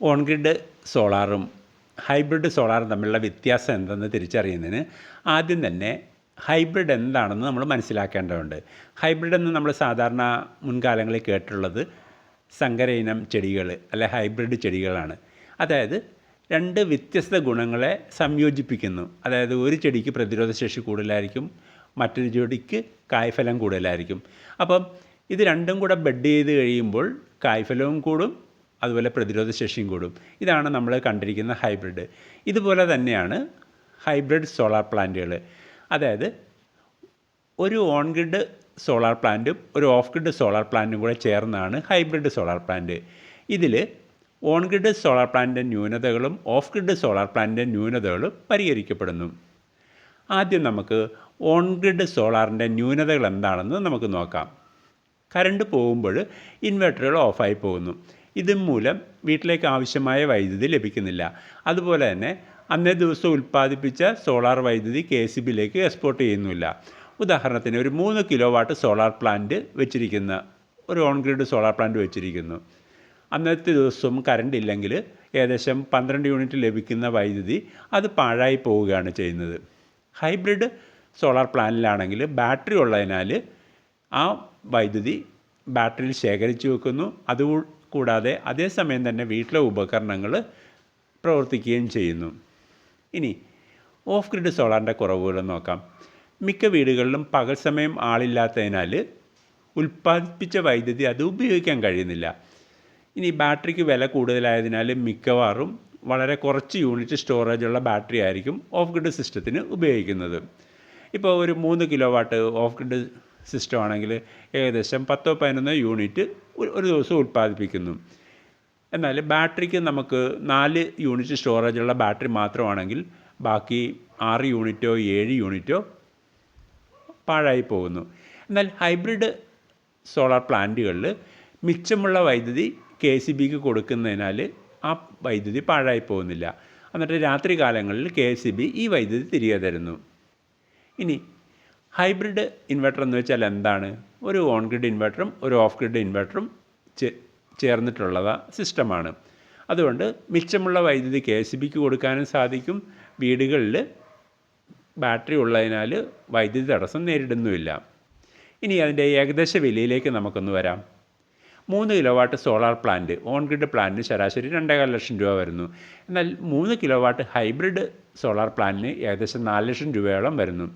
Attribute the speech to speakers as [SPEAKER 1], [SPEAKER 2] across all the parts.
[SPEAKER 1] On-grid സോളാറും hybrid സോളാറും തമ്മിലുള്ള വ്യത്യാസം എന്തെന്ന് തിരിച്ചറിയുന്നതിന് ആദ്യം തന്നെ ഹൈബ്രിഡ് എന്താണെന്ന് നമ്മൾ മനസ്സിലാക്കേണ്ടതുണ്ട്. ഹൈബ്രിഡ് എന്ന് നമ്മൾ സാധാരണ മുൻകാലങ്ങളിൽ കേട്ടിട്ടുള്ളത് സങ്കര ഇനം ചെടികൾ അല്ലെ ഹൈബ്രിഡ് ചെടികളാണ്. അതായത് രണ്ട് വ്യത്യസ്ത ഗുണങ്ങളെ സംയോജിപ്പിക്കുന്നു. അതായത് ഒരു ചെടിക്ക് പ്രതിരോധശേഷി കൂടുതലായിരിക്കും, മറ്റൊരു ചെടിക്ക് കായ്ഫലം കൂടുതലായിരിക്കും. അപ്പം ഇത് രണ്ടും കൂടെ ബെഡ് ചെയ്ത് കഴിയുമ്പോൾ കായ്ഫലവും കൂടും, അതുപോലെ പ്രതിരോധശേഷിയും കൂടും. ഇതാണ് നമ്മൾ കണ്ടിരിക്കുന്ന ഹൈബ്രിഡ്. ഇതുപോലെ തന്നെയാണ് ഹൈബ്രിഡ് സോളാർ പ്ലാന്റുകൾ. അതായത് ഒരു ഓൺ ഗ്രിഡ് സോളാർ പ്ലാന്റും ഒരു ഓഫ് ഗ്രിഡ് സോളാർ പ്ലാന്റും കൂടെ ചേർന്നാണ് ഹൈബ്രിഡ് സോളാർ പ്ലാന്റ്. ഇതിൽ ഓൺ ഗ്രിഡ് സോളാർ പ്ലാന്റിൻ്റെ ന്യൂനതകളും ഓഫ് ഗ്രിഡ് സോളാർ പ്ലാന്റിൻ്റെ ന്യൂനതകളും പരിഹരിക്കപ്പെടുന്നു. ആദ്യം നമുക്ക് ഓൺ ഗ്രിഡ് സോളാറിൻ്റെ ന്യൂനതകൾ എന്താണെന്ന് നമുക്ക് നോക്കാം. കറണ്ട് പോകുമ്പോൾ ഇൻവെർട്ടറുകൾ ഓഫായി പോകുന്നു. ഇതുമൂലം വീട്ടിലേക്ക് ആവശ്യമായ വൈദ്യുതി ലഭിക്കുന്നില്ല. അതുപോലെ തന്നെ അന്നേ ദിവസം ഉൽപ്പാദിപ്പിച്ച സോളാർ വൈദ്യുതി KCBയിലേക്ക് എക്സ്പോർട്ട് ചെയ്യുന്നില്ല. ഉദാഹരണത്തിന് ഒരു 3 കിലോ വാട്ട് സോളാർ പ്ലാന്റ് വെച്ചിരിക്കുന്ന ഒരു ഓൺ ഗ്രിഡ് സോളാർ പ്ലാന്റ് വെച്ചിരിക്കുന്നു. അന്നത്തെ ദിവസം കറണ്ട് ഇല്ലെങ്കിൽ ഏകദേശം 12 യൂണിറ്റ് ലഭിക്കുന്ന വൈദ്യുതി അത് പാഴായി പോവുകയാണ് ചെയ്യുന്നത്. ഹൈബ്രിഡ് സോളാർ പ്ലാന്റിലാണെങ്കിൽ ബാറ്ററി ഉള്ളതിനാൽ ആ വൈദ്യുതി ബാറ്ററിയിൽ ശേഖരിച്ചു വെക്കുന്നു. അതുകൂടാതെ അതേസമയം തന്നെ വീട്ടിലെ ഉപകരണങ്ങൾ പ്രവർത്തിക്കുകയും ചെയ്യുന്നു. ഇനി ഓഫ് ഗ്രിഡ് സോളാറിൻ്റെ കുറവുകൾ നോക്കാം. മിക്ക വീടുകളിലും പകൽ സമയം ആളില്ലാത്തതിനാൽ ഉൽപ്പാദിപ്പിച്ച വൈദ്യുതി അത് ഉപയോഗിക്കാൻ കഴിയുന്നില്ല. ഇനി ബാറ്ററിക്ക് വില കൂടുതലായതിനാൽ മിക്കവാറും വളരെ കുറച്ച് യൂണിറ്റ് സ്റ്റോറേജുള്ള ബാറ്ററി ആയിരിക്കും ഓഫ് ഗ്രിഡ് സിസ്റ്റത്തിന് ഉപയോഗിക്കുന്നത്. ഇപ്പോൾ ഒരു 3 kilo watt off grid system ആണെങ്കിൽ ഏകദേശം 10-11 യൂണിറ്റ് ഒരു ദിവസം ഉൽപ്പാദിപ്പിക്കുന്നു. എന്നാൽ ബാറ്ററിക്ക് നമുക്ക് 4 യൂണിറ്റ് സ്റ്റോറേജുള്ള ബാറ്ററി മാത്രമാണെങ്കിൽ ബാക്കി 6 യൂണിറ്റോ 7 യൂണിറ്റോ പാഴായി പോകുന്നു. എന്നാൽ ഹൈബ്രിഡ് സോളാർ പ്ലാന്റുകളിൽ മിച്ചമുള്ള വൈദ്യുതി KCBക്ക് കൊടുക്കുന്നതിനാൽ ആ വൈദ്യുതി പാഴായി പോകുന്നില്ല. എന്നിട്ട് രാത്രി കാലങ്ങളിൽ KCB ഈ വൈദ്യുതി തിരികെ തരുന്നു. ഇനി ഹൈബ്രിഡ് ഇൻവെർട്ടർ എന്ന് വെച്ചാൽ എന്താണ്? ഒരു ഓൺ ഗ്രിഡ് ഇൻവെർട്ടറും ഒരു ഓഫ് ഗ്രിഡ് ഇൻവെർട്ടറും ചേർന്നിട്ടുള്ള സിസ്റ്റമാണ്. അതുകൊണ്ട് മിച്ചമുള്ള വൈദ്യുതി KCBക്ക് കൊടുക്കാനും സാധിക്കും. വീടുകളിൽ ബാറ്ററി ഉള്ളതിനാൽ വൈദ്യുതി തടസ്സം നേരിടുന്നുമില്ല. ഇനി അതിൻ്റെ ഏകദേശ വിലയിലേക്ക് നമുക്കൊന്ന് വരാം. 3 kilo watt solar plant on grid പ്ലാന്റിന് ശരാശരി 2.5 ലക്ഷം രൂപ വരുന്നു. എന്നാൽ 3 കിലോ വാട്ട് ഹൈബ്രിഡ് സോളാർ പ്ലാന്റിന് ഏകദേശം 4 ലക്ഷം രൂപയോളം വരുന്നു.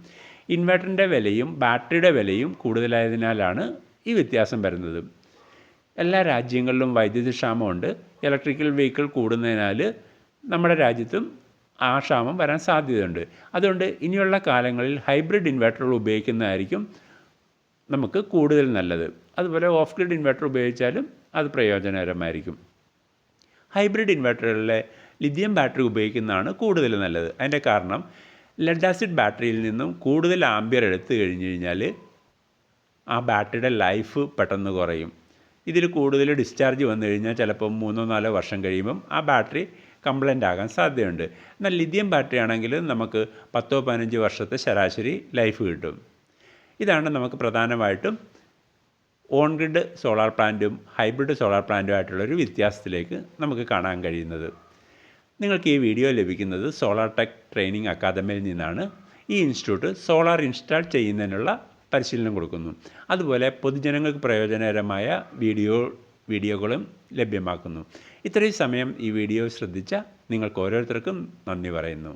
[SPEAKER 1] ഇൻവെർട്ടറിൻ്റെ വിലയും ബാറ്ററിയുടെ വിലയും കൂടുതലായതിനാലാണ് ഈ വ്യത്യാസം വരുന്നത്. എല്ലാ രാജ്യങ്ങളിലും വൈദ്യുതി ക്ഷാമമുണ്ട്. ഇലക്ട്രിക്കൽ വെഹിക്കിൾ കൂടുന്നതിനാൽ നമ്മുടെ രാജ്യത്തും ആ ക്ഷാമം വരാൻ സാധ്യതയുണ്ട്. അതുകൊണ്ട് ഇനിയുള്ള കാലങ്ങളിൽ ഹൈബ്രിഡ് ഇൻവെർട്ടറുകൾ ഉപയോഗിക്കുന്നതായിരിക്കും നമുക്ക് കൂടുതൽ നല്ലത്. അതുപോലെ ഓഫ് ഗ്രിഡ് ഇൻവെർട്ടർ ഉപയോഗിച്ചാലും അത് പ്രയോജനകരമായിരിക്കും. ഹൈബ്രിഡ് ഇൻവെർട്ടറുകളിലെ ലിഥിയം ബാറ്ററി ഉപയോഗിക്കുന്നതാണ് കൂടുതൽ നല്ലത്. അതിൻ്റെ കാരണം ലെഡ് ആസിഡ് ബാറ്ററിയിൽ നിന്നും കൂടുതൽ ആംബിയർ എടുത്തു കഴിഞ്ഞാൽ ആ ബാറ്ററിയുടെ ലൈഫ് പെട്ടെന്ന് കുറയും. ഇതിൽ കൂടുതൽ ഡിസ്ചാർജ് വന്നു കഴിഞ്ഞാൽ ചിലപ്പം 3-4 വർഷം കഴിയുമ്പം ആ ബാറ്ററി കംപ്ലൈൻ്റ് ആകാൻ സാധ്യതയുണ്ട്. എന്നാൽ ലിഥിയം ബാറ്ററി ആണെങ്കിൽ നമുക്ക് 10-15 വർഷത്തെ ശരാശരി ലൈഫ് കിട്ടും. ഇതാണ് നമുക്ക് പ്രധാനമായിട്ടും ഓൺ ഗ്രിഡ് സോളാർ പ്ലാന്റും ഹൈബ്രിഡ് സോളാർ പ്ലാന്റുമായിട്ടുള്ളൊരു വ്യത്യാസത്തിലേക്ക് നമുക്ക് കാണാൻ കഴിയുന്നത്. നിങ്ങൾക്ക് ഈ വീഡിയോ ലഭിക്കുന്നത് സോളാർ ടെക് ട്രെയിനിങ് അക്കാദമിയിൽ നിന്നാണ്. ഈ ഇൻസ്റ്റിറ്റ്യൂട്ട് സോളാർ ഇൻസ്റ്റാൾ ചെയ്യുന്നതിനുള്ള പരിശീലനം കൊടുക്കുന്നു. അതുപോലെ പൊതുജനങ്ങൾക്ക് പ്രയോജനകരമായ വീഡിയോകളും ലഭ്യമാക്കുന്നു. ഇത്രയും സമയം ഈ വീഡിയോ ശ്രദ്ധിച്ച നിങ്ങൾക്ക് ഓരോരുത്തർക്കും നന്ദി പറയുന്നു.